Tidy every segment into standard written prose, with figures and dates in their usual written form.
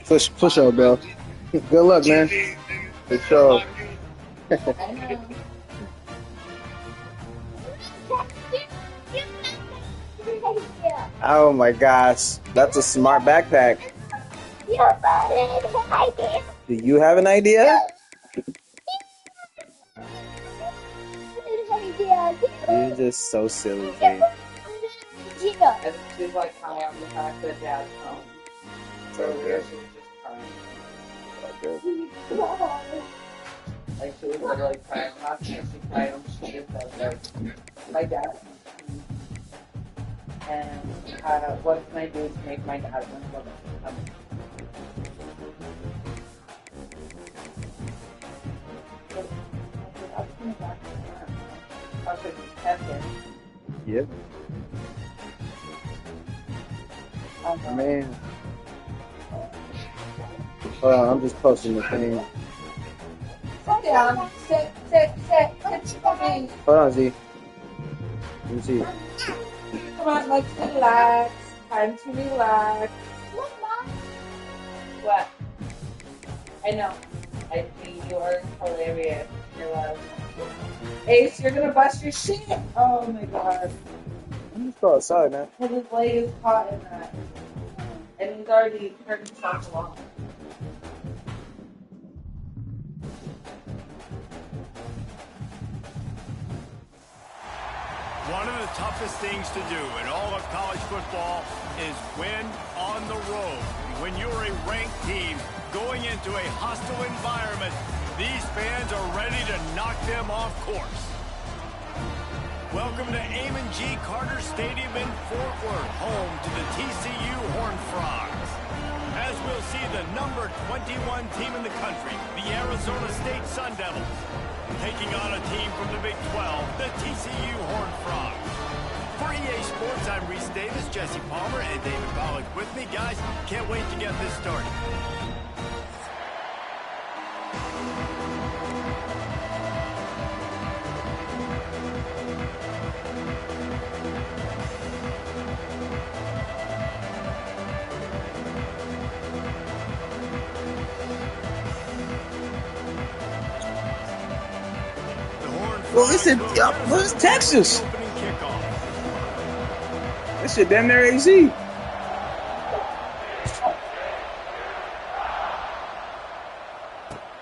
For sure, Bill. Good luck, man. For sure. Oh my gosh, that's a smart backpack. Do you have an idea? You're just so silly, Jay. She's like high on the fact that Dad's home. So earlier she was just crying. Like she was literally crying. Last night she cried and she just said like, my dad's home. And what can I do to make my dad want to come? Yep. Man. Hold on, I'm just posting the thing. Sit down. Sit. Hold on, Z. Let me see. Come on, let's relax. Time to relax. What? I know. I think you are hilarious. You're loud. Ace, you're gonna bust your shit. Oh my god. I'm just go outside, man. Because his leg is caught in that. And he's already turned himself along. One of the toughest things to do in all of college football is win on the road. When you're a ranked team going into a hostile environment, these fans are ready to knock them off course. Welcome to Amon G. Carter Stadium in Fort Worth, home to the TCU Horned Frogs. As we'll see the number 21 team in the country, the Arizona State Sun Devils, taking on a team from the Big 12, the TCU Horned Frogs. For EA Sports, I'm Reese Davis, Jesse Palmer, and David Pollock with me. Guys, can't wait to get this started. Well, listen, where's Texas? This shit damn near AZ.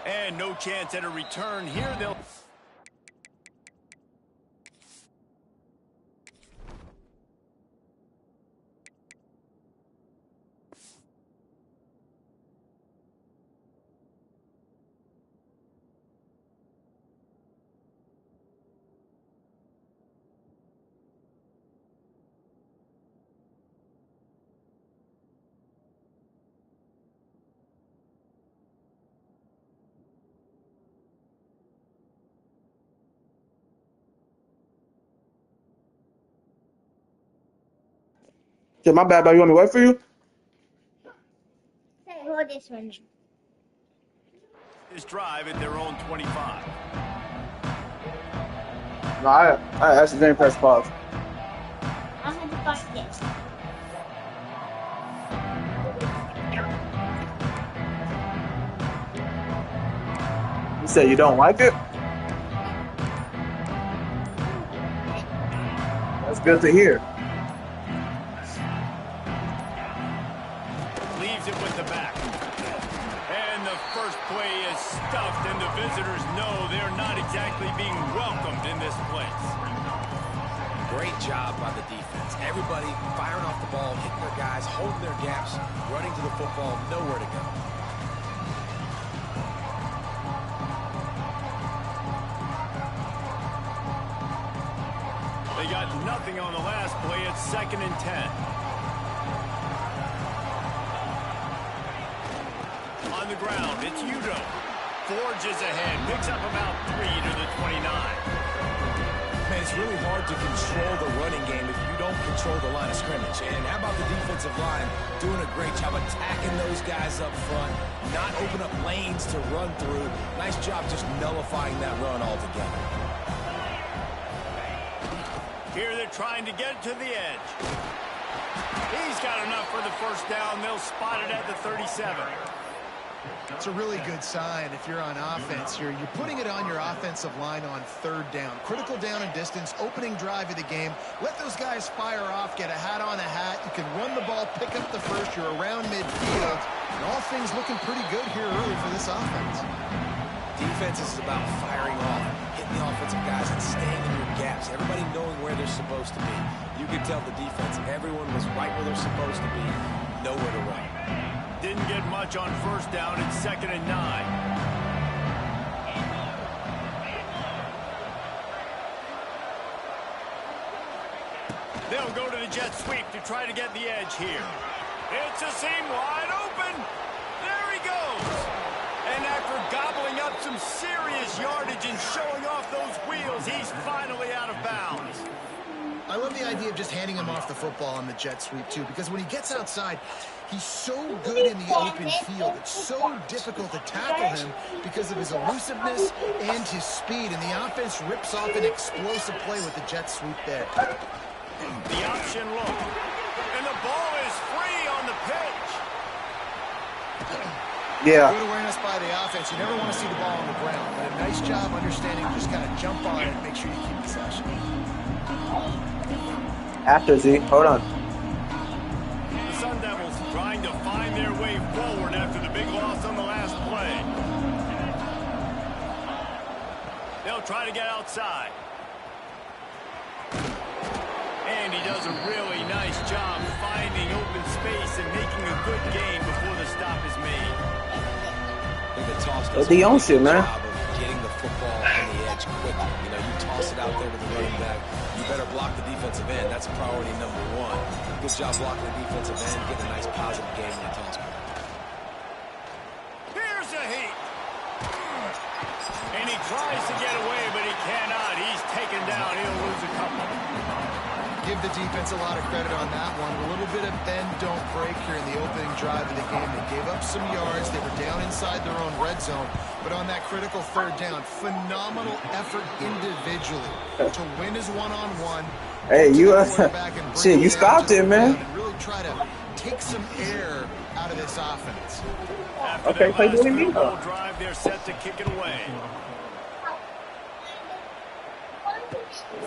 And no chance at a return here. They'll... Yeah, my bad, bro. You want me to wait for you? Say, hold this one. This drive at their own 25. No, I accidentally pressed pause. I had to find this. You said you don't like it? That's good to hear. Leaves it with the back. And the first play is stuffed, and the visitors know they're not exactly being welcomed in this place. Great job by the defense. Everybody firing off the ball, hitting their guys, holding their gaps, running to the football, nowhere to go. They got nothing on the last play. It's 2nd and 10. On the ground, it's Udo. Forges ahead, picks up about 3 to the 29. Man, it's really hard to control the running game if you don't control the line of scrimmage. And how about the defensive line doing a great job attacking those guys up front, not open up lanes to run through. Nice job just nullifying that run altogether. Here they're trying to get to the edge. enough for the first down. They'll spot it at the 37. It's a really good sign if you're on offense. You're putting it on your offensive line on third down. Critical down and distance, opening drive of the game. Let those guys fire off, get a hat on a hat. You can run the ball, pick up the first. You're around midfield. And all things looking pretty good here early for this offense. Defense is about firing off, hitting the offensive guys and staying in your gaps. Everybody knowing where they're supposed to be. You can tell the defense, everyone was right where they're supposed to be. Nowhere to run. Didn't get much on first down. It's 2nd and 9. They'll go to the jet sweep to try to get the edge here. It's a seam wide open. There he goes. And after gobbling up some serious yardage and showing off those wheels, he's finally out of bounds. I love the idea of just handing him off the football on the jet sweep, too, because when he gets outside, he's so good in the open field. It's so difficult to tackle him because of his elusiveness and his speed, and the offense rips off an explosive play with the jet sweep there. The option look, and the ball is free on the pitch. Yeah. Good awareness by the offense. You never want to see the ball on the ground, but a nice job understanding just kind of jump on it and make sure you keep possession. After Z, hold on. The Sun Devils trying to find their way forward after the big loss on the last play. They'll try to get outside. And he does a really nice job finding open space and making a good gain before the stop is made. It's the own shit, man. Getting the football on the edge quickly. You know, you toss it out there to the running back. You better block the defensive end. That's priority number one. Good job blocking the defensive end. Getting a nice positive game in the toss. Here's a heat. And he tries to get away, but he cannot. He's taken down. He'll lose a couple. Give the defense a lot of credit on that one. A little bit of bend, don't break here in the opening drive of the game. They gave up some yards. They were down inside their own red zone. But on that critical third down, phenomenal effort individually to win his one-on-one. Hey, you shit, you stopped it, man. And really try to take some air out of this offense. Okay, play the game. Drive, they're set to kick it away.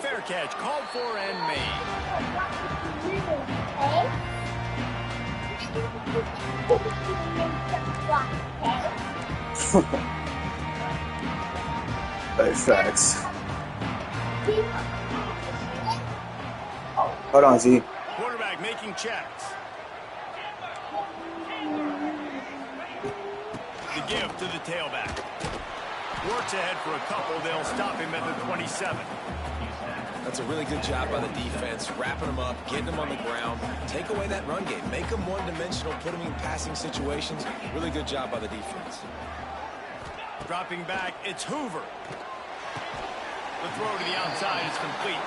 Fair catch, called for and made. That's facts. Hold on, Z. Quarterback making checks. The give to the tailback. Works ahead for a couple. They'll stop him at the 27. That's a really good job by the defense, wrapping them up, getting them on the ground. Take away that run game. Make them one-dimensional, put them in passing situations. Really good job by the defense. Dropping back, it's Hoover. The throw to the outside is complete.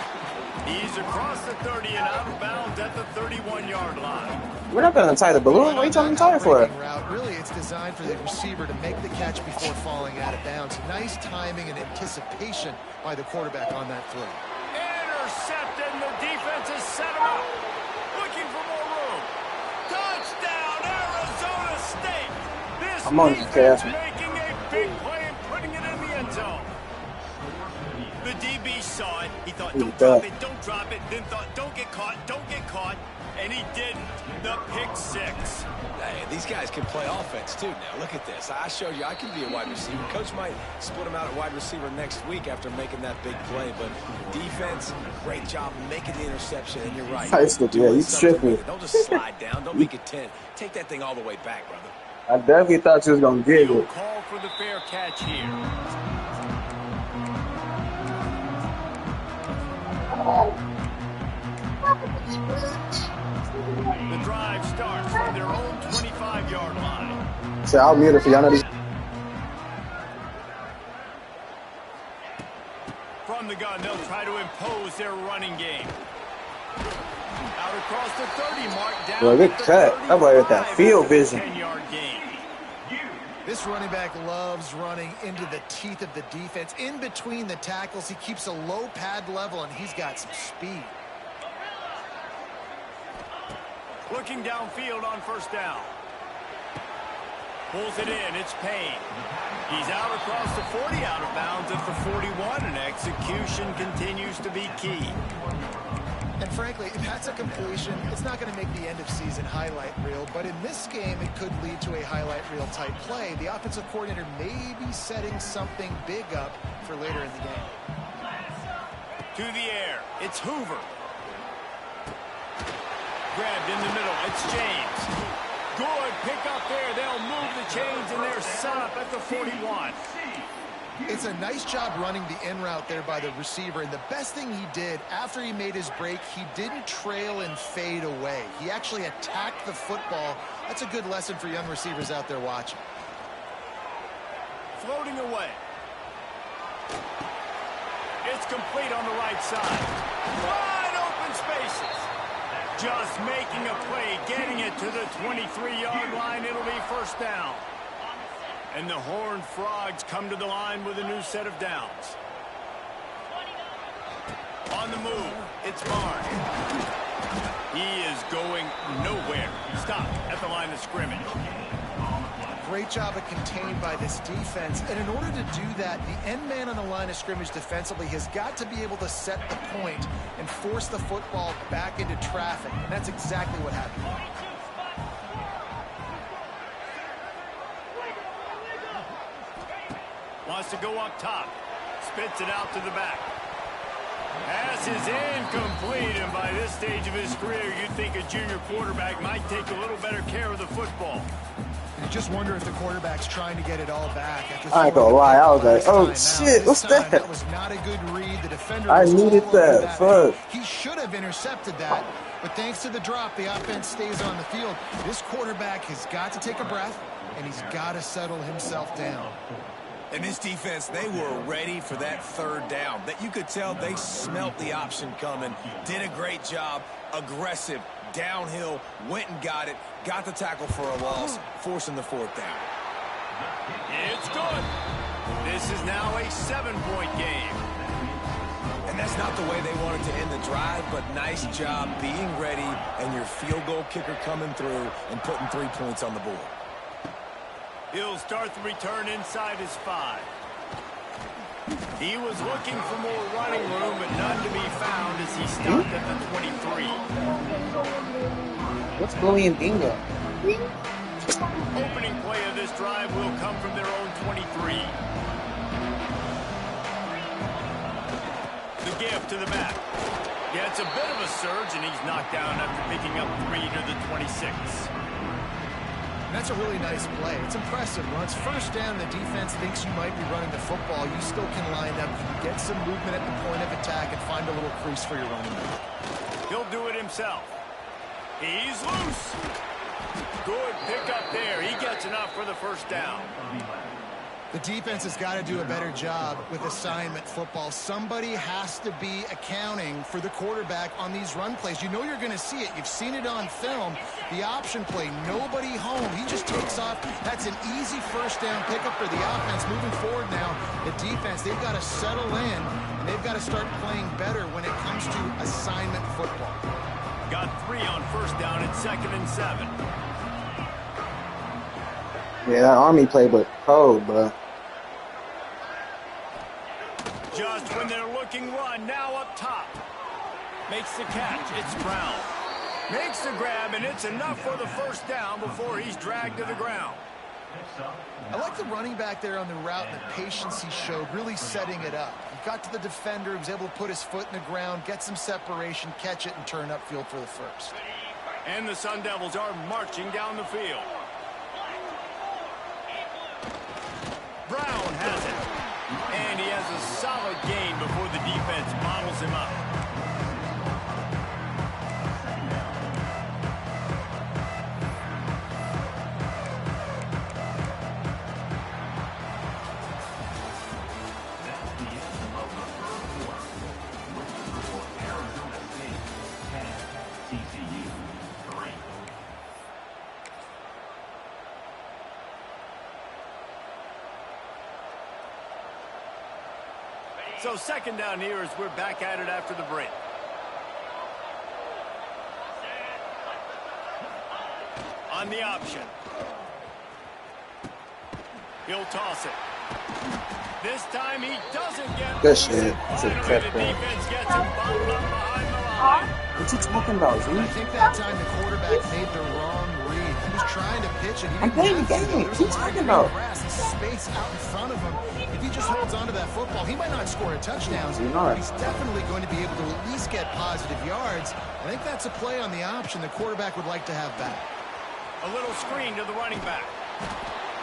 He's across the 30 and out of bounds at the 31-yard line. We're not going to tie the balloon. What are you talking about for? Really, it's designed for the receiver to make the catch before falling out of bounds. Nice timing and anticipation by the quarterback on that throw. Intercepted, and the defense has set him up. Looking for more room. Touchdown, Arizona State. This defense making a big play and putting it in the end zone. The DB saw it. He thought, don't drop it. Then thought, don't get caught. And he didn't. The pick six. Hey, these guys can play offense, too. Now, look at this. I showed you I can be a wide receiver. Coach might split him out at wide receiver next week after making that big play. But defense, great job making the interception. And you're right. Yeah, you tripped me. Don't just slide down. Don't make it 10. Take that thing all the way back, brother. I definitely thought you was going to get it. Call for the fair catch here. The drive starts from their own 25-yard line. So I'll mute it for y'all know these. From the gun, they'll try to impose their running game. Out across the 30 mark, down. Well, good cut. That boy with that field vision. 10-yard gain. This running back loves running into the teeth of the defense. In between the tackles, he keeps a low pad level, and he's got some speed. Looking downfield on first down. Pulls it in. It's Payne. He's out across the 40, out of bounds at the 41, and execution continues to be key. And frankly, if that's a completion, it's not going to make the end of season highlight reel, but in this game, it could lead to a highlight reel type play. The offensive coordinator may be setting something big up for later in the game. To the air. It's Hoover. Grabbed in the middle. It's James. Good pick up there. They'll move the chains, and they're set up at the 41. It's a nice job running the in route there by the receiver, and the best thing he did after he made his break, he didn't trail and fade away. He actually attacked the football. That's a good lesson for young receivers out there watching. Floating away. It's complete on the right side. Wide open spaces. Just making a play, getting it to the 23-yard line. It'll be first down. And the Horned Frogs come to the line with a new set of downs. On the move, it's Barnes. He is going nowhere. Stop at the line of scrimmage. Great job of contained by this defense. And in order to do that, the end man on the line of scrimmage defensively has got to be able to set the point and force the football back into traffic. And that's exactly what happened. Wants to go up top. Spits it out to the back. Pass is incomplete, and by this stage of his career, you'd think a junior quarterback might take a little better care of the football. You just wonder if the quarterback's trying to get it all back. After I ain't gonna lie, I was like, oh shit, what's that? That was not a good read. The defender I was needed all over that. Fuck. He should have intercepted that, but thanks to the drop, the offense stays on the field. This quarterback has got to take a breath, and he's got to settle himself down. And this defense, they were ready for that third down. That you could tell they smelt the option coming. Did a great job. Aggressive. Downhill. Went and got it. Got the tackle for a loss. Forcing the fourth down. It's good. This is now a 7-point game. And that's not the way they wanted to end the drive, but nice job being ready and your field goal kicker coming through and putting 3 points on the board. He'll start the return inside his 5. He was looking for more running room, but none to be found as he stopped at the 23. What's bullying Dingo? Opening play of this drive will come from their own 23. The give to the back. Gets a bit of a surge, and he's knocked down after picking up 3 to the 26. That's a really nice play. It's impressive. Once first down, the defense thinks you might be running the football. You still can line up, get some movement at the point of attack, and find a little crease for your running back. He'll do it himself. He's loose. Good pickup there. He gets enough for the first down. The defense has got to do a better job with assignment football. Somebody has to be accounting for the quarterback on these run plays. You know you're going to see it. You've seen it on film. The option play, nobody home. He just takes off. That's an easy first down pickup for the offense. Moving forward now, the defense, they've got to settle in, and they've got to start playing better when it comes to assignment football. Got 3 on first down at 2nd and 7. Yeah, that Army playbook cold, bro. Just when they're looking run, now up top. Makes the catch. It's Brown. Makes the grab, and it's enough for the first down before he's dragged to the ground. I like the running back there on the route and the patience he showed, really setting it up. He got to the defender, he was able to put his foot in the ground, get some separation, catch it, and turn upfield for the first. And the Sun Devils are marching down the field. Brown has it. And he has a solid gain before the defense bottles him up. So second down here as we're back at it after the break. On the option. He'll toss it. This time he doesn't get Good loose, shit. and That's a finally the touchdown. defense gets him bottled up behind the line. What's he talking about, Z? I think that time the quarterback made the wrong read. He was trying to pitch it. He I'm didn't playing have the to, game. though. What There's are you a lot of talking green about? grass and space out in front of him. If he just holds onto that football, he might not score a touchdown, You're not. but he's definitely going to be able to at least get positive yards. I think that's a play on the option the quarterback would like to have back. A little screen to the running back.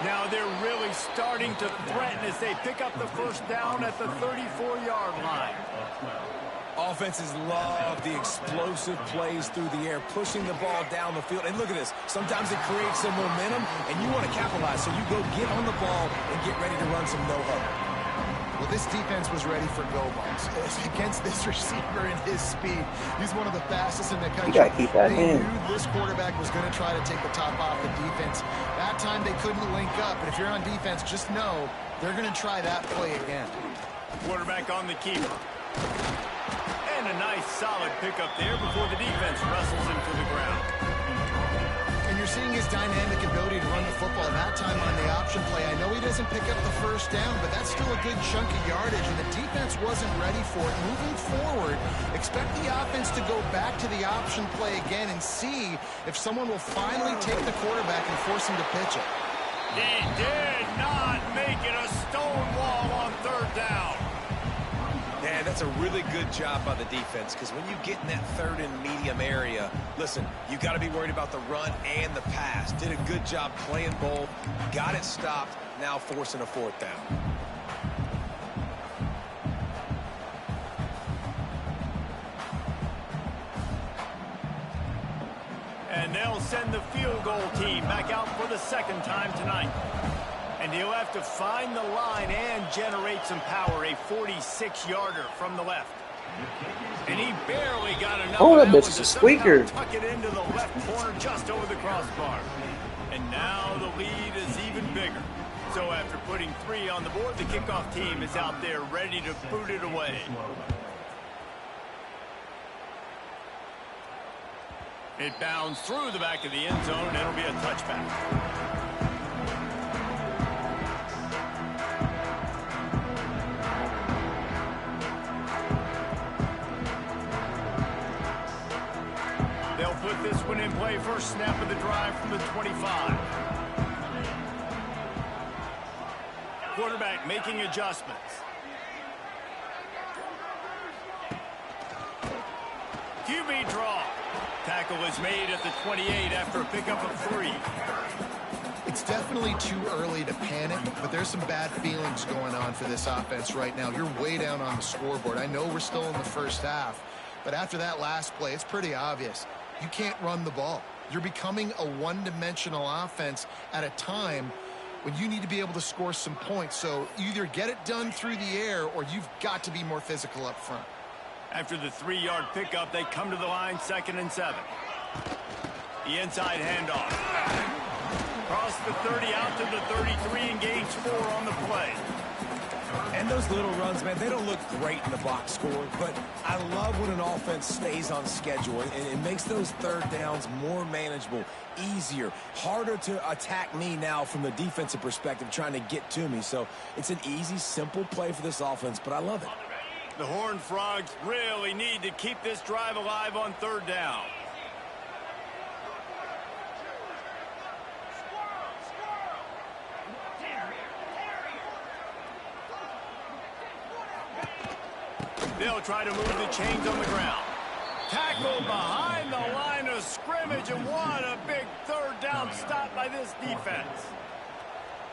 Now they're really starting to threaten as they pick up the first down at the 34-yard line. Offenses love the explosive plays through the air, pushing the ball down the field. And look at this. Sometimes it creates some momentum, and you want to capitalize. So you go get on the ball and get ready to run some no-huddle. Well, this defense was ready for go-balls against this receiver and his speed. He's one of the fastest in the country. You gotta keep that They in. knew this quarterback was going to try to take the top off the defense. That time they couldn't link up, but if you're on defense, just know they're going to try that play again. Quarterback on the keeper. And a nice solid pickup there before the defense wrestles him to the ground. And you're seeing his dynamic ability to run the football. That time on the option play, I know he doesn't pick up the first down, but that's still a good chunk of yardage, and the defense wasn't ready for it. Moving forward, expect the offense to go back to the option play again and see if someone will finally take the quarterback and force him to pitch it. He did not make it a stone wall on third down. Man, that's a really good job by the defense, because when you get in that third and medium area, listen, you got to be worried about the run and the pass. Did a good job playing both, got it stopped, now forcing a fourth down. And they'll send the field goal team back out for the second time tonight. And he'll have to find the line and generate some power, a 46-yarder from the left. And he barely got enough Oh, of that that bitch one is to a somehow squeaker. tuck it into the left corner just over the crossbar. And now the lead is even bigger. So after putting 3 on the board, the kickoff team is out there ready to boot it away. It bounds through the back of the end zone, and it'll be a touchback. They'll put this one in play first snap of the drive from the 25. Quarterback making adjustments. QB draw. Tackle is made at the 28 after a pickup of 3. It's definitely too early to panic, but there's some bad feelings going on for this offense right now. You're way down on the scoreboard. I know we're still in the first half, but after that last play, it's pretty obvious. You can't run the ball. You're becoming a one-dimensional offense at a time when you need to be able to score some points. So either get it done through the air or you've got to be more physical up front. After the 3-yard pickup, they come to the line 2nd and 7. The inside handoff. Across the 30 out to the 33 and gains 4 on the play. And those little runs, man, they don't look great in the box score, but I love when an offense stays on schedule, and it makes those third downs more manageable, easier, harder to attack me now from the defensive perspective trying to get to me. So it's an easy, simple play for this offense, but I love it. The Horned Frogs really need to keep this drive alive on third down. They'll try to move the chains on the ground. Tackle behind the line of scrimmage, and what a big third down stop by this defense.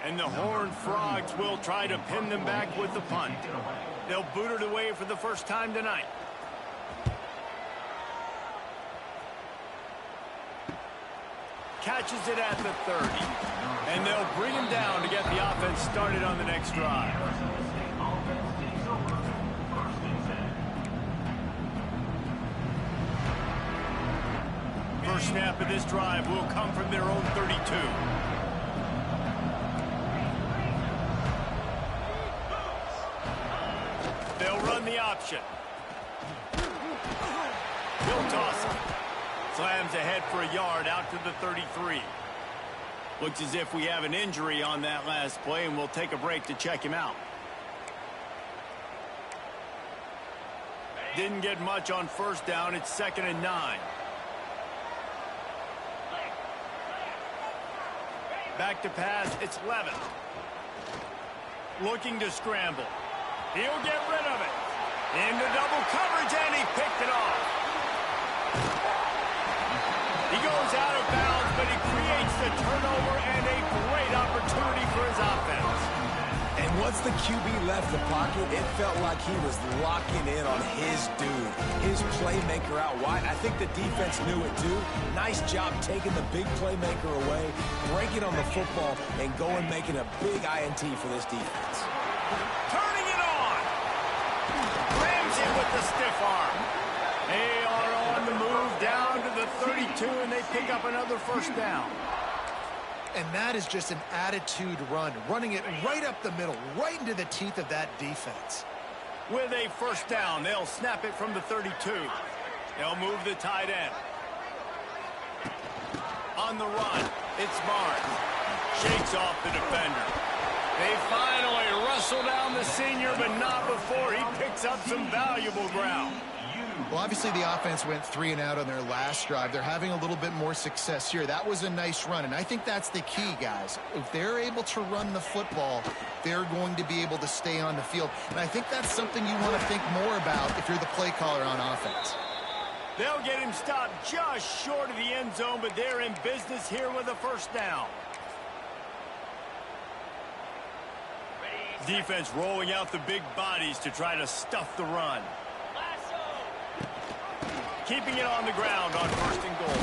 And the Horned Frogs will try to pin them back with the punt. They'll boot it away for the first time tonight. Catches it at the 30. And they'll bring him down to get the offense started on the next drive. First snap of this drive will come from their own 32. They'll run the option. He'll toss it. Slams ahead for a yard out to the 33. Looks as if we have an injury on that last play, and we'll take a break to check him out. Didn't get much on first down. It's 2nd and 9. Back to pass. It's Levin. Looking to scramble. He'll get rid of it. Into double coverage, and he picked it off. He goes out of bounds, but he creates the turnover and a great opportunity for his offense. And once the QB left the pocket, it felt like he was locking in on his dude, his playmaker out wide. I think the defense knew it too. Nice job taking the big playmaker away, breaking on the football, and going making a big INT for this defense. Turning it on. Rams in with the stiff arm. They are on the move down to the 32, and they pick up another first down. And that is just an attitude run, running it right up the middle, right into the teeth of that defense. With a first down, they'll snap it from the 32. They'll move the tight end. On the run, it's Barnes. Shakes off the defender. They finally wrestle down the senior, but not before he picks up some valuable ground. Well, obviously the offense went 3 and out on their last drive. They're having a little bit more success here. That was a nice run, and I think that's the key, guys. If they're able to run the football, they're going to be able to stay on the field. And I think that's something you want to think more about if you're the play caller on offense. They'll get him stopped just short of the end zone, but they're in business here with a first down. Defense rolling out the big bodies to try to stuff the run. Keeping it on the ground on 1st and goal.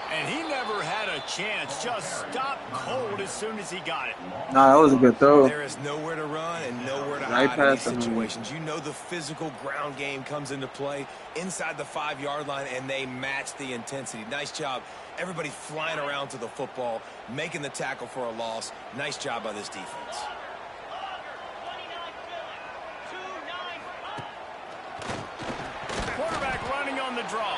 And he never had a chance. Just stopped cold as soon as he got it. Nah, that was a good throw. There is nowhere to run and nowhere to Right hide in these past him. situations. You know the physical ground game comes into play inside the 5-yard line, and they match the intensity. Nice job. Everybody flying around to the football, making the tackle for a loss. Nice job by this defense. Quarterback running on the draw.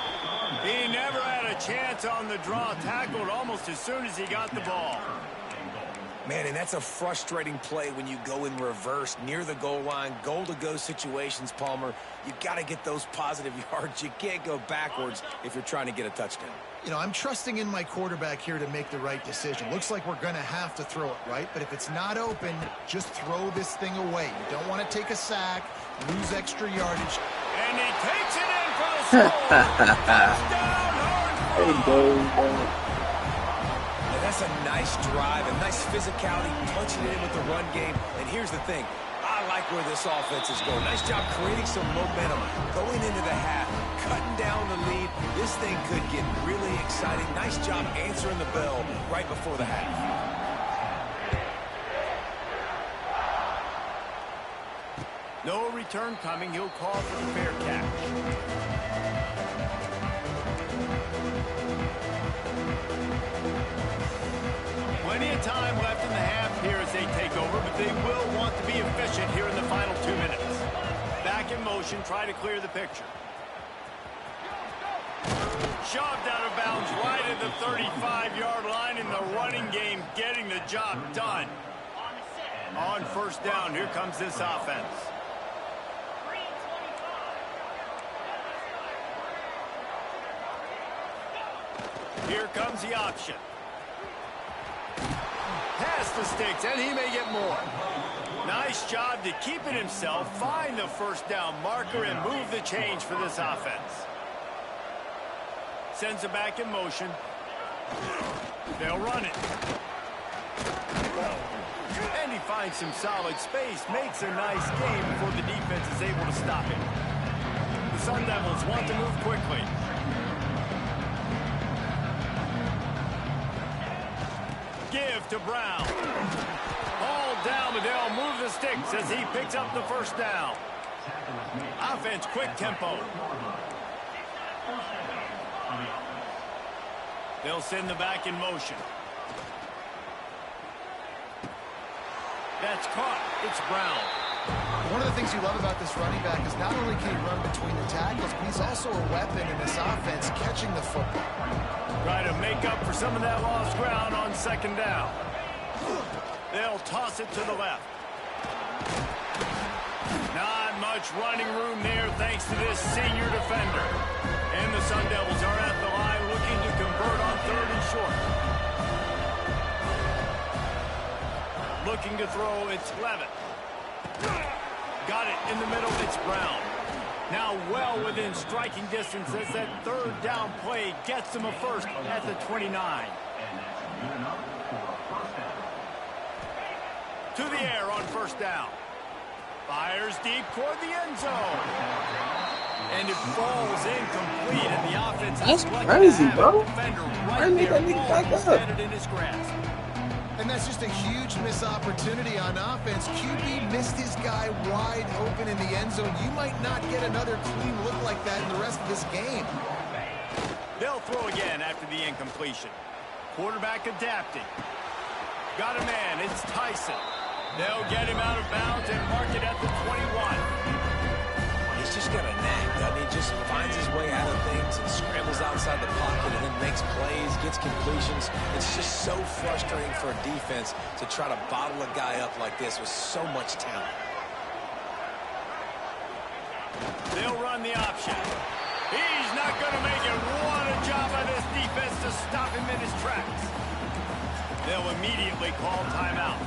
He never had a chance on the draw. Tackled almost as soon as he got the ball. Man, and that's a frustrating play when you go in reverse near the goal line, goal-to-go situations, Palmer. You got to get those positive yards. You can't go backwards if you're trying to get a touchdown. You know, I'm trusting in my quarterback here to make the right decision. Looks like we're going to have to throw it, right? But if it's not open, just throw this thing away. You don't want to take a sack, lose extra yardage. And he takes it in for the score. Touchdown, Hornsby. And that's a nice drive, a nice physicality, punching it in with the run game. And here's the thing. I like where this offense is going. Nice job creating some momentum, going into the half, cutting down the lead. This thing could get really exciting. Nice job answering the bell right before the half. No return coming. He'll call for the fair catch. Plenty of time left in the half here as they take over, but they will want to be efficient here in the final 2 minutes. Back in motion, try to clear the picture. Shoved out of bounds right at the 35-yard line in the running game, getting the job done. On first down, here comes this offense. Here comes the option. Pass the sticks, and he may get more. Nice job to keep it himself, find the first down marker, and move the change for this offense. Sends it back in motion. They'll run it. And he finds some solid space, makes a nice game before the defense is able to stop him. The Sun Devils want to move quickly. Give to Brown. Ball down, but they'll move the sticks as he picks up the first down. Offense, quick tempo. They'll send the back in motion. That's caught. It's Brown. One of the things you love about this running back is not only can he run between the tackles, but he's also a weapon in this offense catching the football. Try to make up for some of that lost ground on second down. They'll toss it to the left. Not much running room there thanks to this senior defender. And the Sun Devils are at the line looking to convert on 3rd and short. Looking to throw, it's Levitt. Got it in the middle, it's Brown. Now well within striking distance as that 3rd down play gets them a first at the 29. To the air on 1st down. Fires deep toward the end zone. And it falls incomplete, and the offense That's is crazy, bro. Right I made there, that nigga back up. in his grasp. And that's just a huge missed opportunity on offense. QB missed his guy wide open in the end zone. You might not get another clean look like that in the rest of this game. They'll throw again after the incompletion. Quarterback adapting. Got a man, it's Tyson. They'll get him out of bounds and mark it at the 21. He's just got a knack, doesn't he? Just finds his way out of things and scrambles outside the pocket and then makes plays, gets completions. It's just so frustrating for a defense to try to bottle a guy up like this with so much talent. They'll run the option. He's not going to make it. What a job by this defense to stop him in his tracks. They'll immediately call timeout.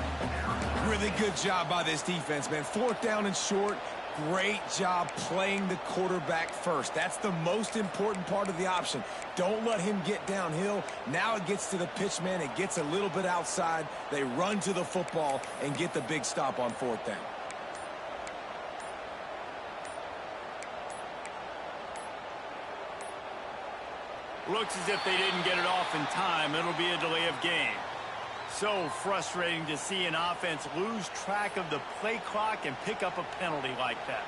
Really good job by this defense, man. 4th down and short. Great job playing the quarterback first. That's the most important part of the option. Don't let him get downhill. Now it gets to the pitch man. It gets a little bit outside. They run to the football and get the big stop on 4th down. Looks as if they didn't get it off in time. It'll be a delay of game. So frustrating to see an offense lose track of the play clock and pick up a penalty like that.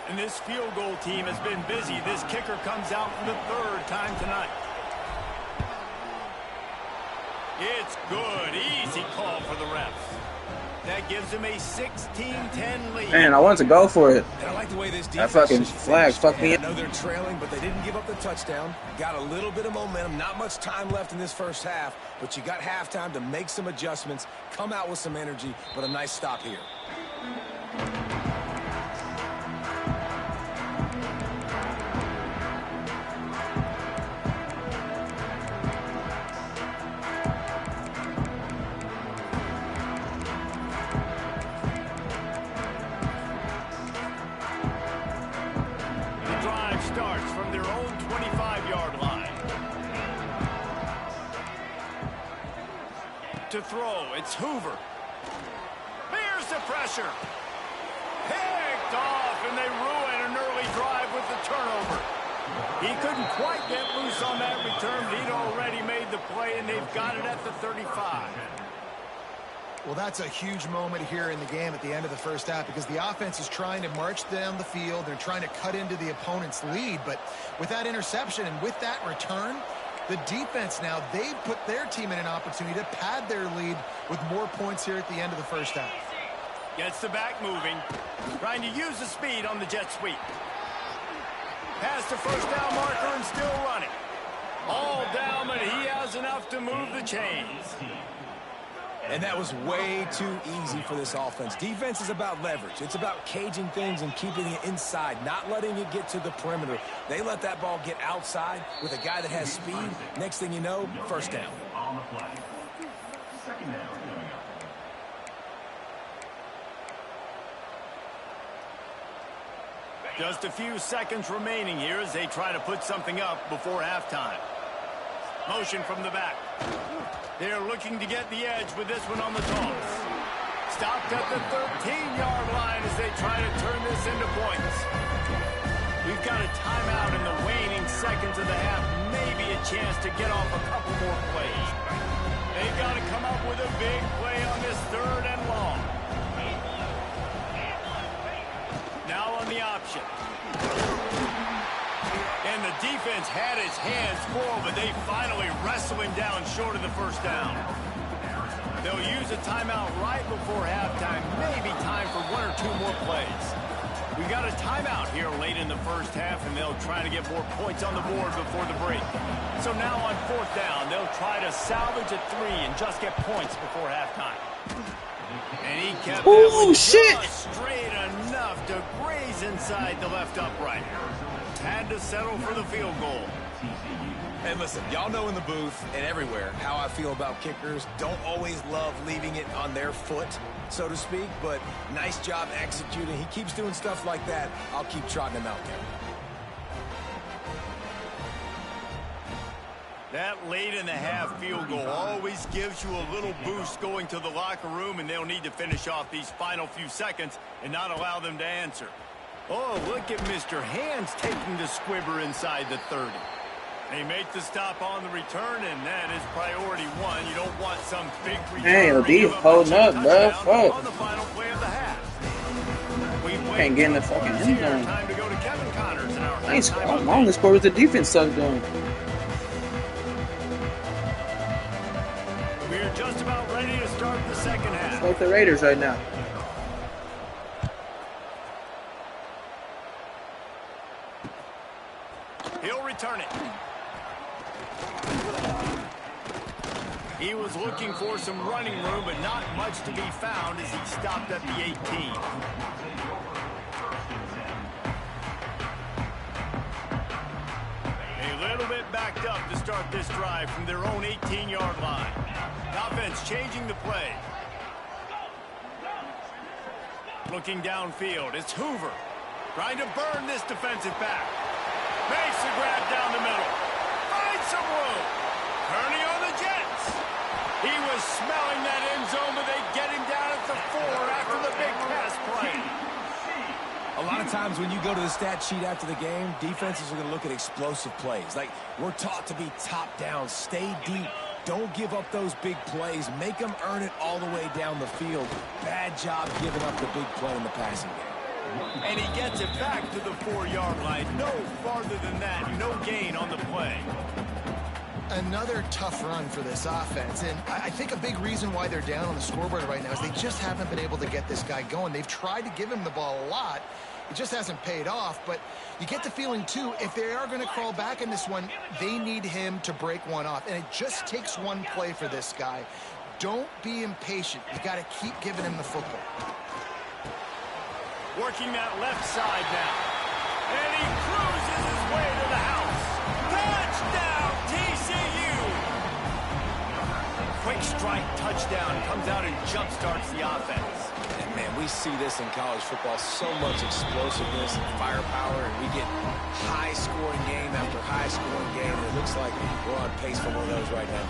And this field goal team has been busy. This kicker comes out for the 3rd time tonight. It's good. Easy call for the refs. That gives him a 16-10 lead. Man, I wanted to go for it. And I like the way this That defense fucking just flag finished. fucked me I up. know they're trailing, but they didn't give up the touchdown. Got a little bit of momentum. Not much time left in this first half, but you got halftime to make some adjustments, come out with some energy, but a nice stop here. Starts from their own 25-yard line. To throw, it's Hoover. Here's the pressure. Picked off, and they ruin an early drive with the turnover. He couldn't quite get loose on that return, but he'd already made the play, and they've got it at the 35. Well, that's a huge moment here in the game at the end of the first half because the offense is trying to march down the field. They're trying to cut into the opponent's lead. But with that interception and with that return, the defense now, they've put their team in an opportunity to pad their lead with more points here at the end of the first half. Gets the back moving. Trying to use the speed on the jet sweep. Past the 1st down marker and still running. All down, but he has enough to move the chains. And that was way too easy for this offense. Defense is about leverage. It's about caging things and keeping it inside, not letting it get to the perimeter. They let that ball get outside with a guy that has speed. Next thing you know, 1st down. Just a few seconds remaining here as they try to put something up before halftime. Motion from the back. They're looking to get the edge with this one on the toss. Stopped at the 13-yard line as they try to turn this into points. We've got a timeout in the waning seconds of the half. Maybe a chance to get off a couple more plays. They've got to come up with a big play on this 3rd and long. Now on the option. And the defense had his hands full, but they finally wrestle him down short of the first down. They'll use a timeout right before halftime. Maybe time for one or two more plays. We got a timeout here late in the first half, and they'll try to get more points on the board before the break. So now on fourth down, they'll try to salvage a 3 and just get points before halftime. And he kept that one just straight enough to graze inside the left upright. Had to settle for the field goal. And listen, y'all know in the booth and everywhere how I feel about kickers. Don't always love leaving it on their foot, so to speak, but nice job executing. He keeps doing stuff like that. I'll keep trotting him out there. That late in the half field goal always gives you a little boost going to the locker room, and they'll need to finish off these final few seconds and not allow them to answer. Oh, look at Mr. Hands taking the squibber inside the 30. They make the stop on the return, and that is priority 1. You don't want some big return. Hey, Ladif holding up, bro. Fuck. On the final play of the half. Can't get in the fucking end zone. Time to go to Kevin Connors in our Nice. How long the score was the defense sucked doing? We're just about ready to start the second half. It's like the Raiders right now. He'll return it. He was looking for some running room, but not much to be found as he stopped at the 18. A little bit backed up to start this drive from their own 18-yard line. The offense changing the play. Looking downfield, it's Hoover trying to burn this defensive back. Makes the grab down the middle. Finds some room. Turning on the Jets. He was smelling that end zone, but they get him down at the 4 after the big pass play. A lot of times when you go to the stat sheet after the game, defenses are going to look at explosive plays. Like, we're taught to be top down, stay deep. Don't give up those big plays. Make them earn it all the way down the field. Bad job giving up the big play in the passing game. And he gets it back to the 4-yard line. No farther than that. No gain on the play. Another tough run for this offense, and I think a big reason why they're down on the scoreboard right now is they just haven't been able to get this guy going. They've tried to give him the ball a lot. It just hasn't paid off, but you get the feeling, too, if they are going to crawl back in this one, they need him to break one off, and it just takes one play for this guy. Don't be impatient. You got to keep giving him the football. Working that left side now. And he cruises his way to the house. Touchdown, TCU! Quick strike touchdown. Comes out and jump-starts the offense. And, man, we see this in college football. So much explosiveness and firepower. And we get high-scoring game after high-scoring game. And it looks like we're on pace for one of those right now.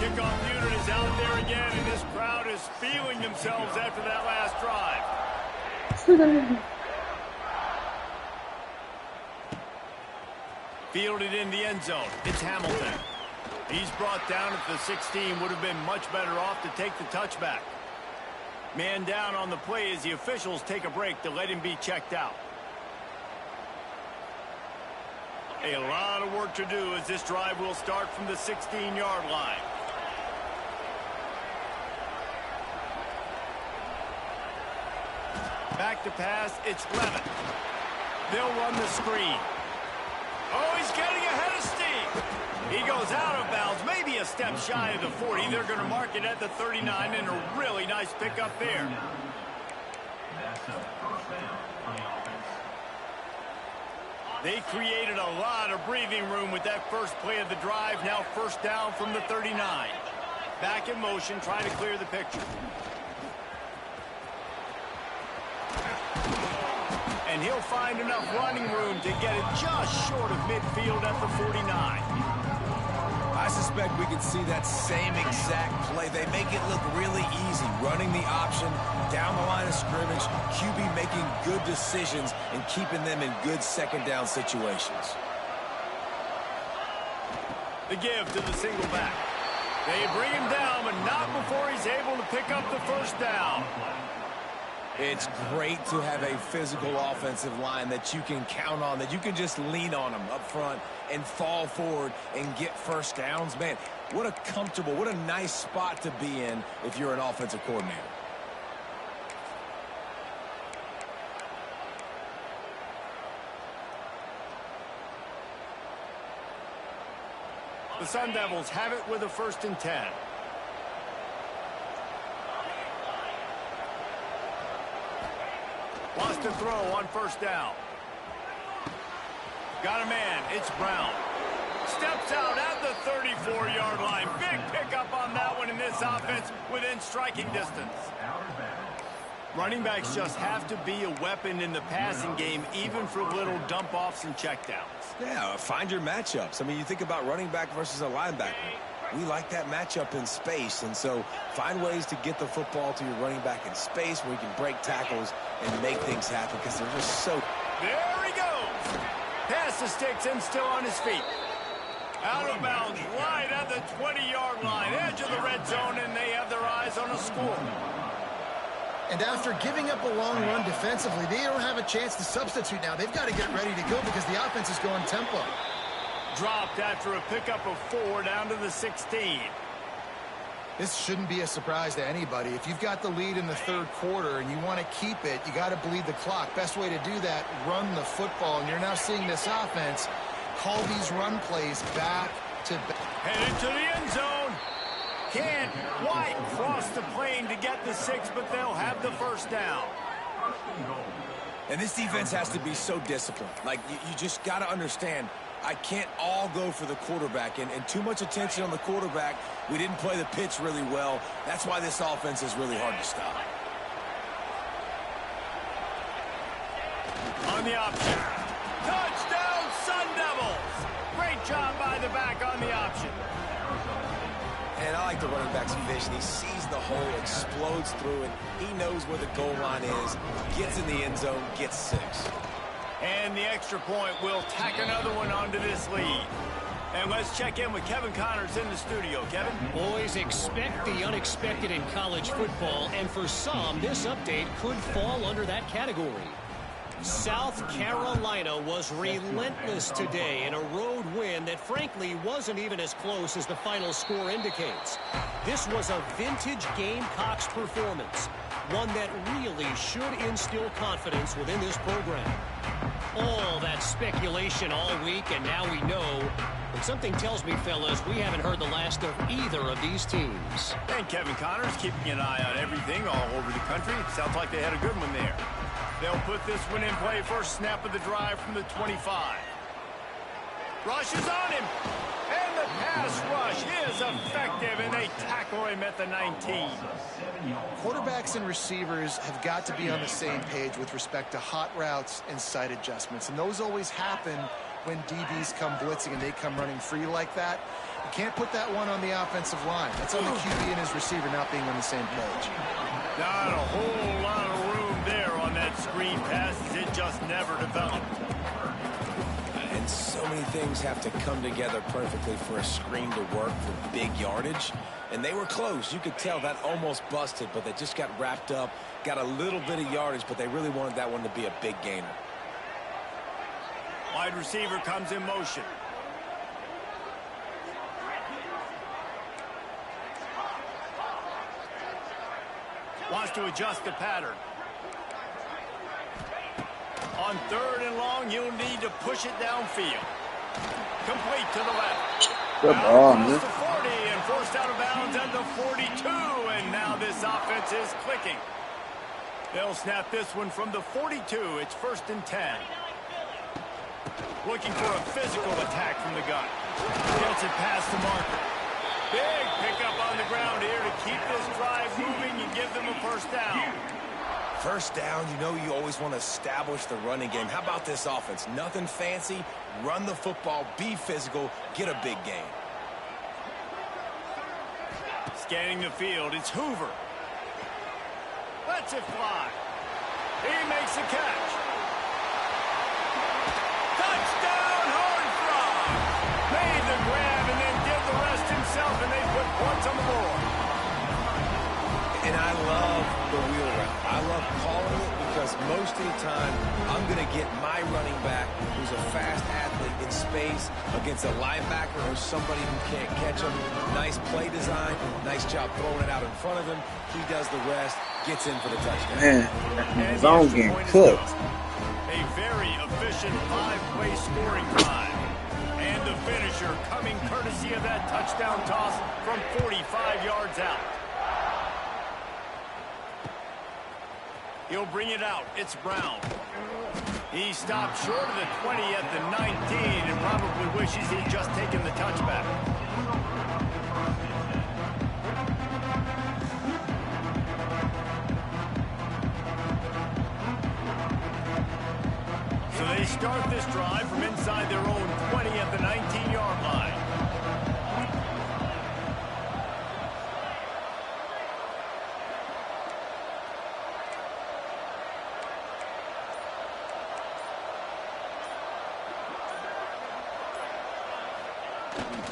Kickoff unit is out there again, and this crowd is feeling themselves after that last drive. Fielded in the end zone. It's Hamilton. He's brought down at the 16. Would have been much better off to take the touchback. Man down on the play as the officials take a break to let him be checked out. A lot of work to do as this drive will start from the 16-yard line. Back to pass, it's Levitt. They'll run the screen. Oh, he's getting ahead of steam. He goes out of bounds, maybe a step shy of the 40. They're going to mark it at the 39, and a really nice pickup there. They created a lot of breathing room with that first play of the drive. Now first down from the 39. Back in motion, trying to clear the picture. And he'll find enough running room to get it just short of midfield at the 49. I suspect we can see that same exact play. They make it look really easy, running the option down the line of scrimmage, QB making good decisions and keeping them in good second down situations. The give to the single back. They bring him down, but not before he's able to pick up the first down. It's great to have a physical offensive line that you can count on, that you can just lean on them up front and fall forward and get first downs. Man, what a comfortable, what a nice spot to be in if you're an offensive coordinator. The Sun Devils have it with a 1st and 10. Wants to throw on 1st down. Got a man. It's Brown. Steps out at the 34-yard line. Big pickup on that one in this offense within striking distance. Running backs just have to be a weapon in the passing game, even for little dump-offs and checkdowns. Yeah, find your matchups. I mean, you think about running back versus a linebacker. We like that matchup in space, and so find ways to get the football to your running back in space where you can break tackles and make things happen because they're just so... There he goes. Pass the sticks and still on his feet. Out of bounds, right at the 20-yard line, edge of the red zone, and they have their eyes on a score. And after giving up a long run defensively, they don't have a chance to substitute now. They've got to get ready to go because the offense is going tempo. Dropped after a pickup of 4 down to the 16. This shouldn't be a surprise to anybody. If you've got the lead in the 3rd quarter and you want to keep it, you got to bleed the clock. Best way to do that, run the football. And you're now seeing this offense call these run plays back to back. Headed to the end zone. Can't quite cross the plane to get the 6, but they'll have the 1st down. And this defense has to be so disciplined. Like, you just got to understand, I can't all go for the quarterback. And too much attention on the quarterback. We didn't play the pitch really well. That's why this offense is really hard to stop. On the option. Touchdown, Sun Devils. Great job by the back on the option. And I like the running back's vision. He sees the hole, explodes through it. He knows where the goal line is, gets in the end zone, gets 6. And the extra point will tack another one onto this lead. And let's check in with Kevin Connors in the studio. Kevin? Boys, expect the unexpected in college football, and for some, this update could fall under that category. South Carolina was relentless today in a road win that frankly wasn't even as close as the final score indicates. This was a vintage Gamecocks performance, one that really should instill confidence within this program. All that speculation all week, and now we know. But something tells me, fellas, we haven't heard the last of either of these teams. And Kevin Connors keeping an eye on everything all over the country. Sounds like they had a good one there. They'll put this one in play. First snap of the drive from the 25. Rush is on him. And the pass rush is effective, and they tackle him at the 19. Quarterbacks and receivers have got to be on the same page with respect to hot routes and sight adjustments. And those always happen when DBs come blitzing and they come running free like that. You can't put that one on the offensive line. That's on the QB and his receiver not being on the same page. Not a whole lot of room there on that screen pass. It just never developed. And so many things have to come together perfectly for a screen to work for big yardage. And they were close. You could tell that almost busted, but they just got wrapped up, got a little bit of yardage, but they really wanted that one to be a big gainer. Wide receiver comes in motion. Wants to adjust the pattern. On 3rd and long, you'll need to push it downfield. Complete to the left. Good ball, man. Across the 40 and forced out of bounds at the 42. And now this offense is clicking. They'll snap this one from the 42. It's 1st and 10. Looking for a physical attack from the gun. Gets it past the marker. Big pickup on the ground here to keep this drive moving and give them a 1st down. First down, you know you always want to establish the running game. How about this offense? Nothing fancy. Run the football, be physical, get a big gain. Scanning the field, it's Hoover. Lets it fly. He makes the catch. Touchdown, Hornfrog! Made the grab and then did the rest himself, and they put points on the board. And I love the wheel route. I love calling it because most of the time I'm going to get my running back, who's a fast athlete, in space against a linebacker or somebody who can't catch him. Nice play design. Nice job throwing it out in front of him. He does the rest, gets in for the touchdown. Man, zone getting cooked. A very efficient 5-play scoring drive. And the finisher coming courtesy of that touchdown toss from 45 yards out. He'll bring it out. It's Brown. He stopped short of the 20 at the 19 and probably wishes he'd just taken the touchback. So they start this drive from inside their own 20 at the 19-yard line.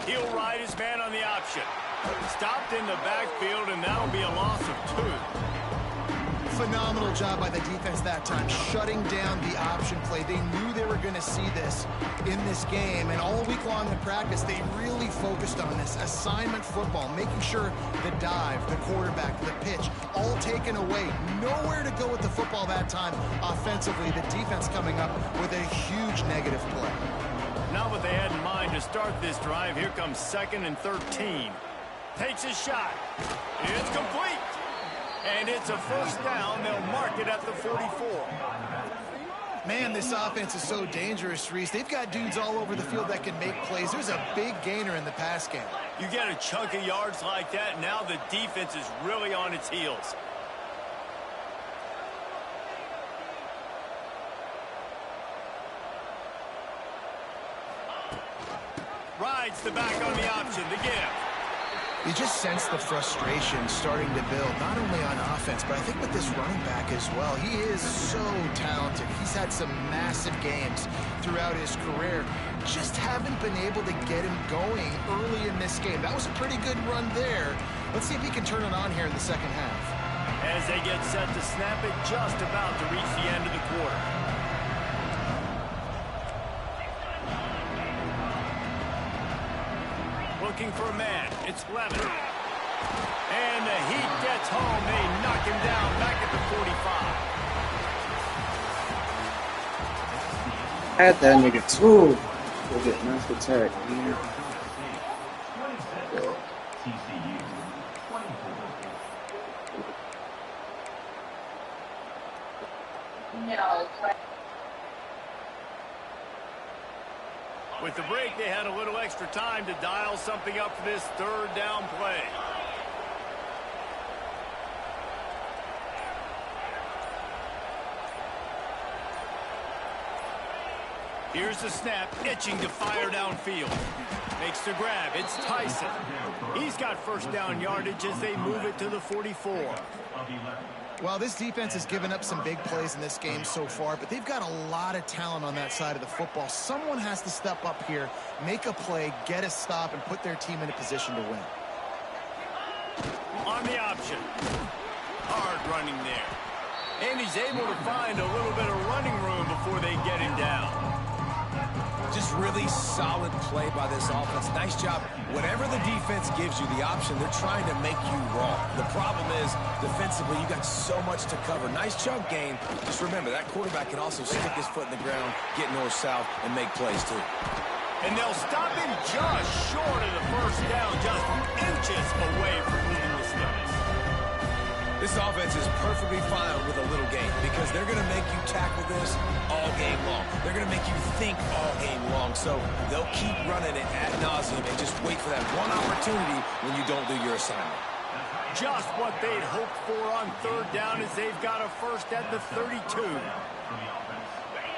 He'll ride his man on the option. Stopped in the backfield, and that'll be a loss of 2. Phenomenal job by the defense that time, shutting down the option play. They knew they were going to see this in this game, and all week long in practice, they really focused on this assignment football, making sure the dive, the quarterback, the pitch, all taken away. Nowhere to go with the football that time offensively. The defense coming up with a huge negative play. Not what they had in mind to start this drive. Here comes 2nd and 13. Takes a shot. It's complete. And it's a first down. They'll mark it at the 44. Man, this offense is so dangerous, Reese. They've got dudes all over the field that can make plays. There's a big gainer in the pass game. You get a chunk of yards like that, now the defense is really on its heels. Rides the back on the option, the give. You just sense the frustration starting to build, not only on offense, but I think with this running back as well. He is so talented. He's had some massive games throughout his career. Just haven't been able to get him going early in this game. That was a pretty good run there. Let's see if he can turn it on here in the second half. As they get set to snap it, just about to reach the end of the quarter. Looking for a man. It's Levin. And the Heat gets home. They knock him down back at the 45. Had that nigga too. We'll get nice attack, man. With the break, they had a little extra time to dial something up for this third down play. Here's the snap, itching to fire downfield. Makes the grab, it's Tyson. He's got first down yardage as they move it to the 44. Well, this defense has given up some big plays in this game so far, but they've got a lot of talent on that side of the football. Someone has to step up here, make a play, get a stop, and put their team in a position to win. On the option. Hard running there. And he's able to find a little bit of running room before they get him down. Just really solid play by this offense. Nice job. Whatever the defense gives you the option, they're trying to make you wrong. The problem is, defensively, you got so much to cover. Nice chunk gain. Just remember, that quarterback can also stick his foot in the ground, get north-south, and make plays, too. And they'll stop him just short of the first down, just inches away from losing the sticks. This offense is perfectly fine with a little game because they're going to make you tackle this all game long. They're going to make you think all game long. So they'll keep running it ad nauseum and just wait for that one opportunity when you don't do your assignment. Just what they'd hoped for on third down as they've got a first at the 32.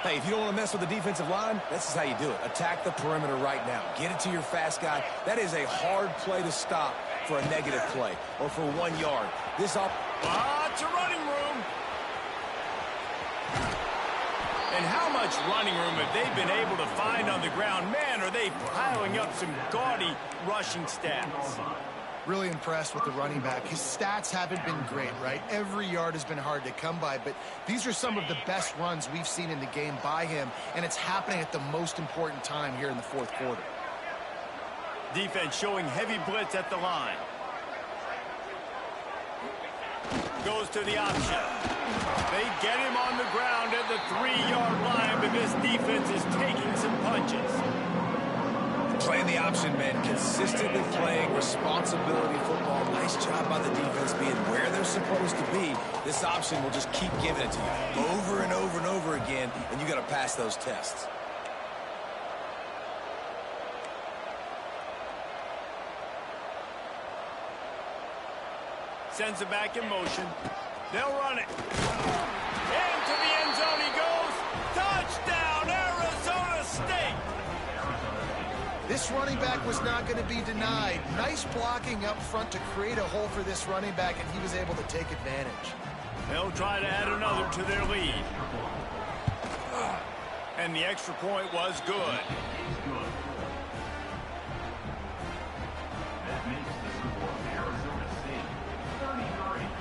Hey, if you don't want to mess with the defensive line, this is how you do it. Attack the perimeter right now. Get it to your fast guy. That is a hard play to stop for a negative play or for 1 yard. This up. Lots of running room. And how much running room have they been able to find on the ground? Man, are they piling up some gaudy rushing stats. Really impressed with the running back. His stats haven't been great, right? Every yard has been hard to come by, but these are some of the best runs we've seen in the game by him, and it's happening at the most important time here in the fourth quarter. Defense showing heavy blitz at the line. Goes to the option. They get him on the ground at the 3-yard line, but this defense is taking some punches. Playing the option, man. Consistently playing responsibility football. Nice job by the defense being where they're supposed to be. This option will just keep giving it to you over and over and over again, and you got to pass those tests. Sends it back in motion. They'll run it. Into the end zone he goes. Touchdown, Arizona State. This running back was not going to be denied. Nice blocking up front to create a hole for this running back, and he was able to take advantage. They'll try to add another to their lead. And the extra point was good.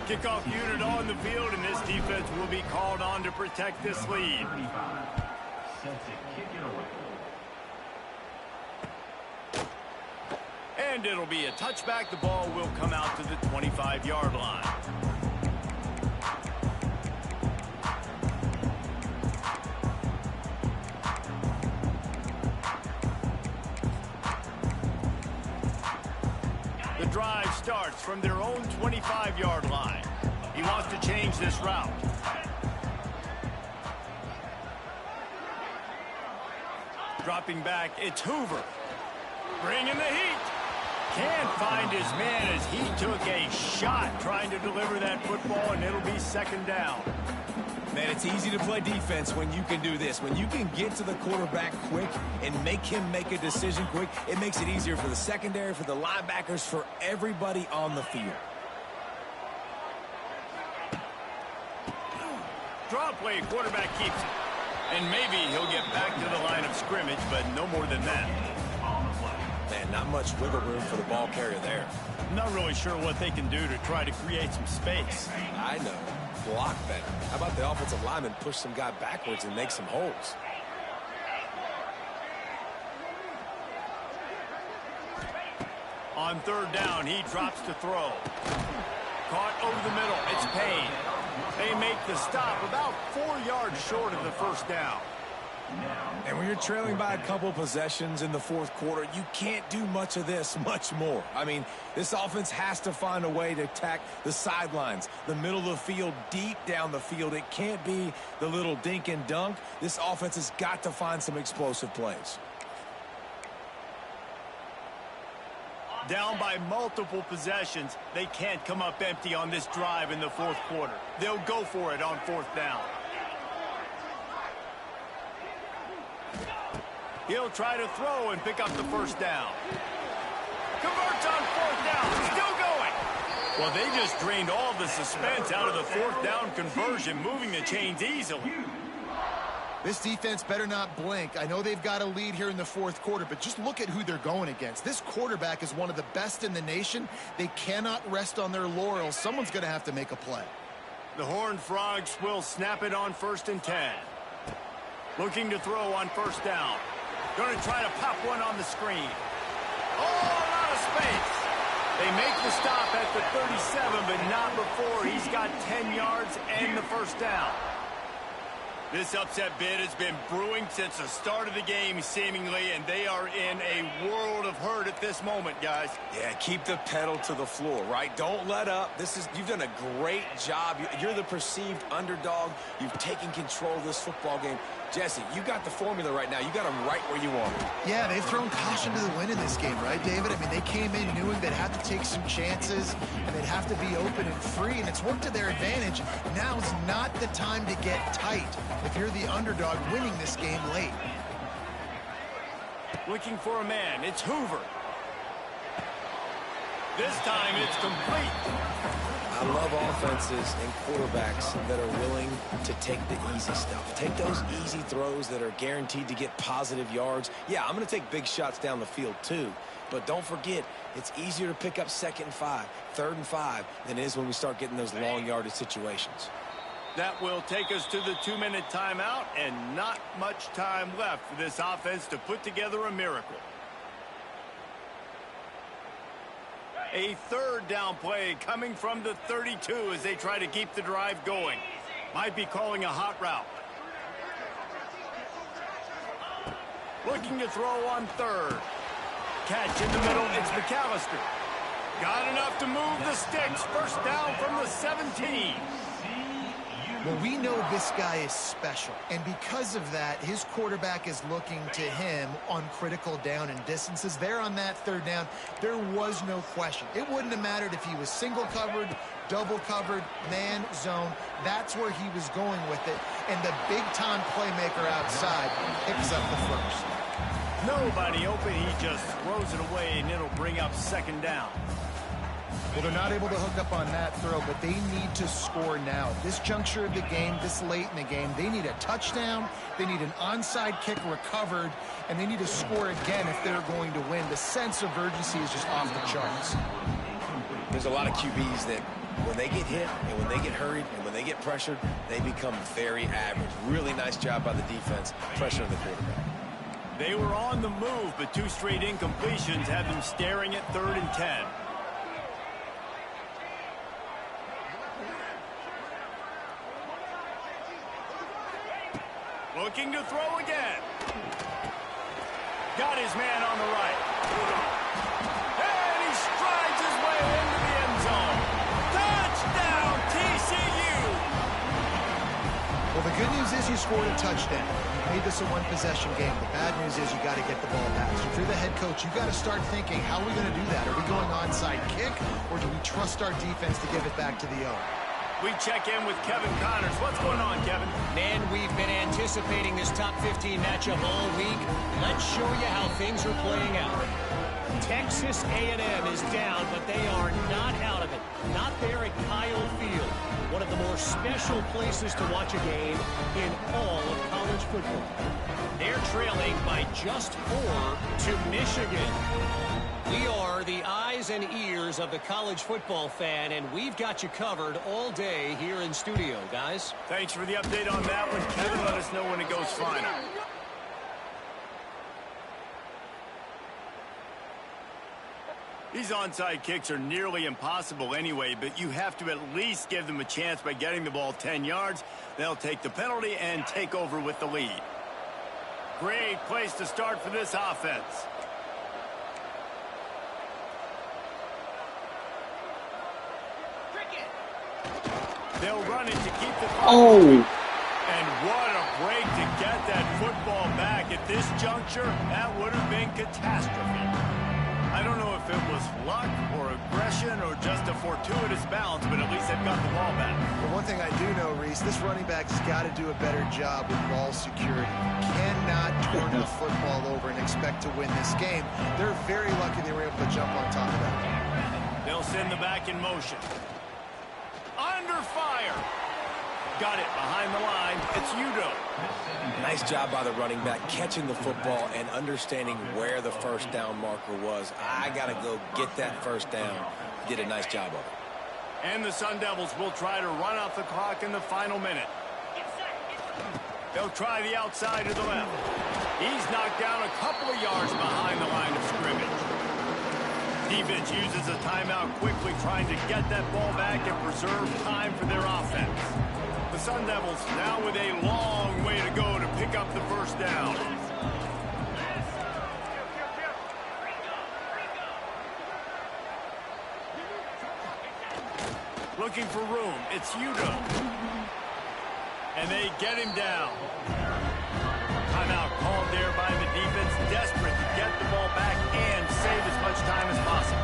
Kickoff unit on the field, and this defense will be called on to protect this lead. And it'll be a touchback. The ball will come out to the 25-yard line. The drive starts from their own 25-yard line. He wants to change this route. Dropping back, it's Hoover. Bringing the heat. Can't find his man as he took a shot trying to deliver that football, and it'll be second down. Man, it's easy to play defense when you can do this. When you can get to the quarterback quick and make him make a decision quick, it makes it easier for the secondary, for the linebackers, for everybody on the field. Draw play, quarterback keeps it. And maybe he'll get back to the line of scrimmage, but no more than that. Man, not much wiggle room for the ball carrier there. I'm not really sure what they can do to try to create some space. I know. Block better. How about the offensive lineman push some guy backwards and make some holes? On third down, he drops to throw. Caught over the middle. It's Payne. They make the stop about 4 yards short of the first down. And when you're trailing by a couple possessions in the fourth quarter, you can't do much of this, much more. I mean, this offense has to find a way to attack the sidelines, the middle of the field, deep down the field. It can't be the little dink and dunk. This offense has got to find some explosive plays. Down by multiple possessions, they can't come up empty on this drive in the fourth quarter. They'll go for it on fourth down. He'll try to throw and pick up the first down. Converts on fourth down. Still going. Well, they just drained all the suspense out of the fourth down conversion, moving the chains easily. This defense better not blink. I know they've got a lead here in the fourth quarter, but just look at who they're going against. This quarterback is one of the best in the nation. They cannot rest on their laurels. Someone's going to have to make a play. The Horned Frogs will snap it on 1st and 10. Looking to throw on first down. Going to try to pop one on the screen. Oh, a lot of space. They make the stop at the 37, but not before he's got 10 yards and the first down. This upset bid has been brewing since the start of the game, seemingly, and they are in a world of hurt at this moment, guys. Yeah, keep the pedal to the floor, right? Don't let up. You've done a great job. You're the perceived underdog. You've taken control of this football game. Jesse, you got the formula right now. You got them right where you want them. Yeah, they've thrown caution to the wind in this game, right, David? I mean, they came in knowing they'd have to take some chances, and they'd have to be open and free, and it's worked to their advantage. Now's not the time to get tight if you're the underdog winning this game late. Looking for a man. It's Hoover. This time it's complete. I love offenses and quarterbacks that are willing to take the easy stuff. Take those easy throws that are guaranteed to get positive yards. Yeah, I'm going to take big shots down the field too. But don't forget, it's easier to pick up 2nd and 5, 3rd and 5 than it is when we start getting those long yardage situations. That will take us to the 2-minute timeout, and not much time left for this offense to put together a miracle. A 3rd down play coming from the 32 as they try to keep the drive going. Might be calling a hot route. Looking to throw on 3rd. Catch in the middle, it's McAllister. Got enough to move the sticks. 1st down from the 17. Well, we know this guy is special, and because of that, his quarterback is looking to him on critical down and distances. There on that 3rd down, there was no question. It wouldn't have mattered if he was single covered, double covered, man, zone. That's where he was going with it, and the big-time playmaker outside picks up the 1st. Nobody open, he just throws it away, and it'll bring up 2nd down. Well, they're not able to hook up on that throw, but they need to score now. At this juncture of the game, this late in the game, they need a touchdown, they need an onside kick recovered, and they need to score again if they're going to win. The sense of urgency is just off the charts. There's a lot of QBs that when they get hit and when they get hurried and when they get pressured, they become very average. Really nice job by the defense, pressuring the quarterback. They were on the move, but 2 straight incompletions had them staring at 3rd and 10. Looking to throw again. Got his man on the right. And he strides his way into the end zone. Touchdown, TCU! Well, the good news is you scored a touchdown. You made this a one-possession game. The bad news is you got to get the ball back. So if you're the head coach, you got to start thinking, how are we going to do that? Are we going onside kick, or do we trust our defense to give it back to the O? We check in with Kevin Connors. What's going on, Kevin? Man, we've been anticipating this top 15 matchup all week. Let's show you how things are playing out. Texas A&M is down, but they are not out of it. Not there at Kyle Field, one of the more special places to watch a game in all of college football. They're trailing by just 4 to Michigan. We are the eyes and ears of the college football fan, and we've got you covered all day here in studio, guys. Thanks for the update on that one, Kevin. Let us know when it goes final. These onside kicks are nearly impossible anyway, but you have to at least give them a chance by getting the ball 10 yards. They'll take the penalty and take over with the lead. Great place to start for this offense. They'll run it to keep the... Oh! And what a break to get that football back. At this juncture, that would have been catastrophe. I don't know if it was luck or aggression or just a fortuitous bounce, but at least they've got the ball back. Well, one thing I do know, Reese, this running back's got to do a better job with ball security. Cannot turn the football over and expect to win this game. They're very lucky they were able to jump on top of that. They'll send the back in motion. Under fire. Got it behind the line. It's Udo. Nice job by the running back catching the football and understanding where the 1st down marker was. I got to go get that 1st down. Did a nice job of it. And the Sun Devils will try to run off the clock in the final minute. They'll try the outside to the left. He's knocked down a couple of yards behind the line of scrimmage. Defense uses a timeout quickly, trying to get that ball back and preserve time for their offense. The Sun Devils now with a long way to go to pick up the 1st down. Looking for room. It's Udo. And they get him down. Timeout called there by the defense, desperate to get the ball back and save as much time as possible.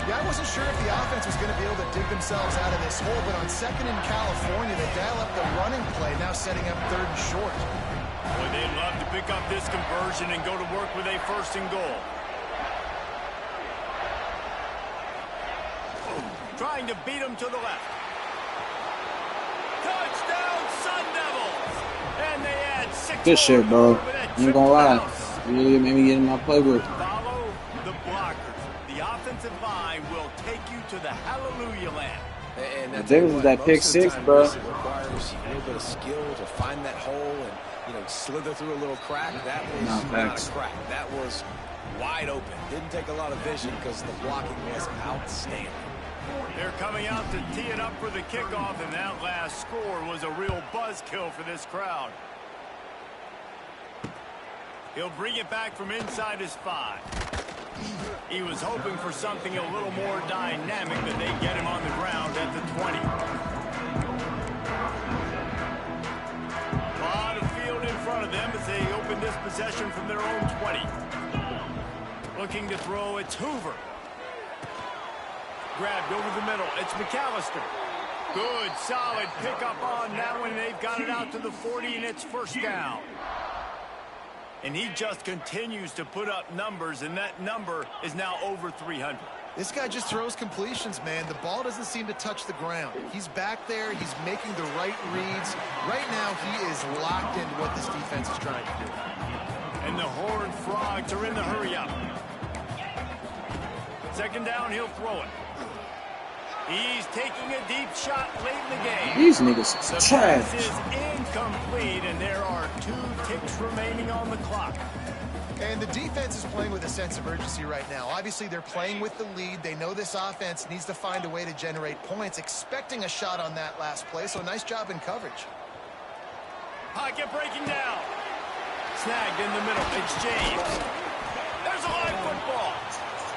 Yeah, I wasn't sure if the offense was going to be able to dig themselves out of this hole, but on 2nd in California, they dial up the running play, now setting up 3rd and short. Boy, they'd love to pick up this conversion and go to work with a 1st and goal. trying to beat him to the left. Touchdown, Sun Devils! And they add 6 Good shit, bro. more with that I ain't gonna lie. triple You really made me get in my playbook. Follow the blockers. The offensive line will take you to the hallelujah land. And The difference is that pick six, bro. It requires a little bit of skill to find that hole and, you know, slither through a little crack. That was not a crack. That was wide open. Didn't take a lot of vision because the blocking was outstanding. They're coming out to tee it up for the kickoff, and that last score was a real buzzkill for this crowd. He'll bring it back from inside his 5. He was hoping for something a little more dynamic, but they get him on the ground at the 20. A lot of field in front of them as they open this possession from their own 20. Looking to throw, it's Hoover. Grabbed over the middle, it's McAllister. Good, solid pickup on that one. They've got it out to the 40, and it's first down. And he just continues to put up numbers, and that number is now over 300. This guy just throws completions, man. The ball doesn't seem to touch the ground. He's back there. He's making the right reads. Right now, he is locked into what this defense is trying to do. And the Horned Frogs are in the hurry-up. Second down, he'll throw it. He's taking a deep shot late in the game. These niggas The is pass trash. is incomplete, and there are 2 ticks remaining on the clock. And the defense is playing with a sense of urgency right now. Obviously, they're playing with the lead. They know this offense needs to find a way to generate points, expecting a shot on that last play, so nice job in coverage. Pocket breaking down. Snagged in the middle. It's James. There's a live football.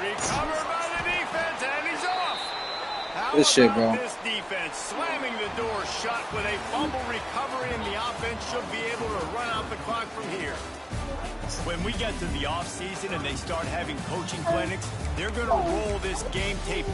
Recovered by the defense, and he's off. How Good shit, about bro. this defense slamming the door shut with a fumble recovery, and the offense should be able to run out the clock from here. When we get to the offseason and they start having coaching clinics, they're going to roll this game tape.